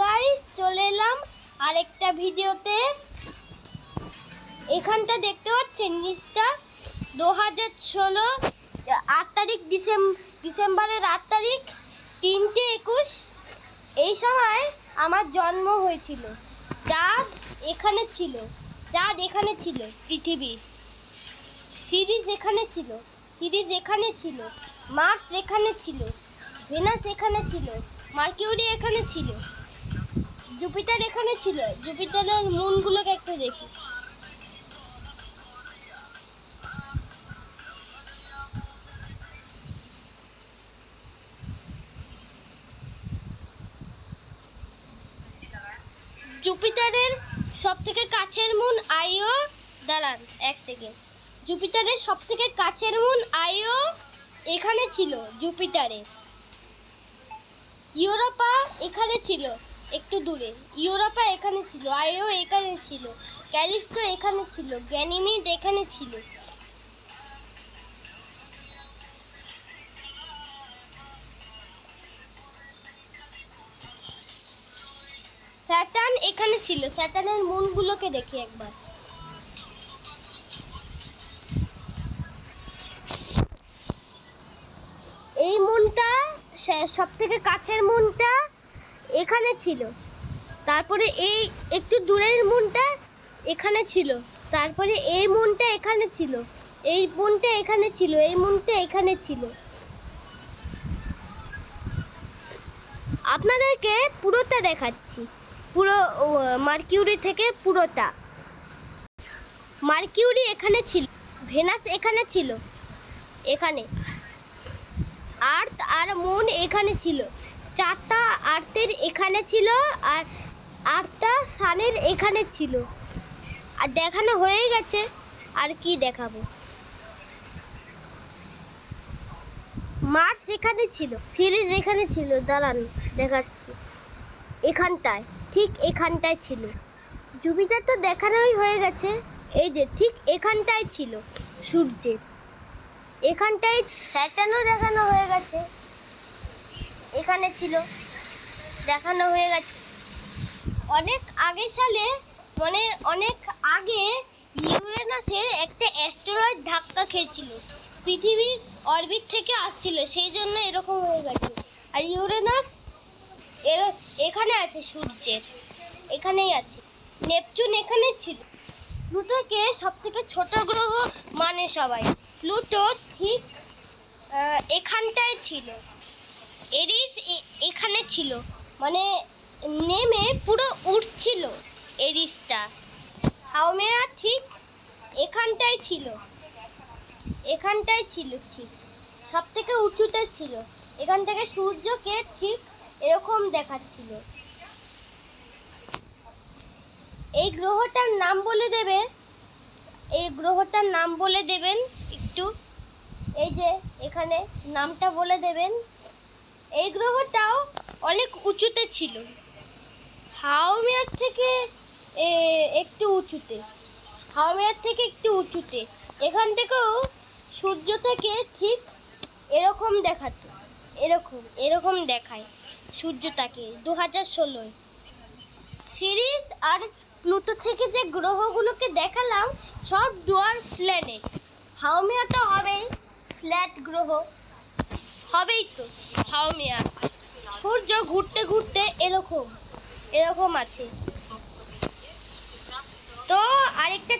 Guys, চলে এলাম আরেকটা ভিডিওতে। এখানটা দেখতে পাচ্ছেন নিচটা 2016 8 তারিখ ডিসেম্বরের 8 তারিখ 3:21 এই সময় আমার জন্ম হয়েছিল। চাঁদ এখানে ছিল, পৃথিবীর সিরিজ এখানে ছিল, মার্স এখানে ছিল, ভেনাস এখানে ছিল, মার্কিউরি এখানে ছিল, জুপিটার এখানে ছিল। জুপিটারের মুনগুলোকে একটু দেখি। জুপিটারের সব থেকে কাছের মুন আইও, দাঁড়ান এক সেকেন্ড। জুপিটারের সব থেকে কাছের মুন আইও এখানে ছিল, জুপিটারে। ইউরোপা এখানে ছিল, একটু দূরে। ইউরোপা এখানে ছিল, আইও এখানে ছিল, ক্যালিস্টো এখানে ছিল, গ্যানিমিড এখানে ছিল। স্যাটার্ন এখানে ছিল। স্যাটার্নের মুনগুলোকে দেখি একবার। এই মুনটা সব থেকে কাছের মুনটা এখানে ছিল, তারপরে এই একটু দূরের মুনটা এখানে ছিল, তারপরে এই মুনটা এখানে ছিল, এই মুনটা এখানে ছিল, এই মুনটা এখানে ছিল। আপনাদেরকে পুরোটা দেখাচ্ছি, পুরো মার্কিউরি থেকে পুরোটা। মার্কিউরি এখানে ছিল, ভেনাস এখানে ছিল, এখানে আর্থ আর মুন এখানে ছিল, চারটা আর্থের এখানে ছিল, আর আটটা সানের এখানে ছিল। আর দেখানো হয়ে গেছে, আর কি দেখাবো। মার্স এখানে ছিল, সিরিজ এখানে ছিল, দাঁড়ান দেখাচ্ছি। এখানটায়, ঠিক এখানটায় ছিল। জুপিটার তো দেখানোই হয়ে গেছে, এই যে ঠিক এখানটায় ছিল সূর্যের, এখানটায়। স্যাটার্নও দেখানো হয়ে গেছে, এখানে ছিল, দেখানো হয়ে গেছে। অনেক আগে সালে, মানে অনেক আগে ইউরেনাসের একটা অ্যাস্টেরয়েড ধাক্কা খেয়েছিল, পৃথিবীর অরবিট থেকে আসছিল, সেই জন্য এরকম হয়ে গেছে। আর ইউরেনাস এখানে আছে, সূর্যের এখানেই আছে। নেপচুন এখানে ছিল। প্লুটোকে সব থেকে ছোট গ্রহ মানে সবাই। প্লুটো ঠিক এখানটায় ছিল। এরিস এখানে ছিল, মানে নেমে পুরো উঠছিল এরিসটা। হাওমেয়া ঠিক এখানটায় ছিল, ঠিক সব থেকে উঁচুতে ছিল। এখান থেকে সূর্যকে ঠিক এরকম দেখাচ্ছিল। এই গ্রহটার নাম বলে দেবেন একটু। এই যে এখানে নামটা বলে দেবেন। এই গ্রহটাও অনেক উঁচুতে ছিল, হাওমেয়ার থেকে একটু উঁচুতে। এখান থেকেও সূর্য থেকে ঠিক এরকম দেখাতো, এরকম দেখায় সূর্যটাকে 2016। সিরিজ আর প্লুটো থেকে যে গ্রহগুলোকে দেখালাম সব ডুয়ার্ফ প্ল্যানেট। হাওমেয়া তো হবেই, ফ্ল্যাট গ্রহ হবেই তো হাওমেয়া। সূর্য ঘুরতে ঘুরতে এরকম আছে। তো আরেকটা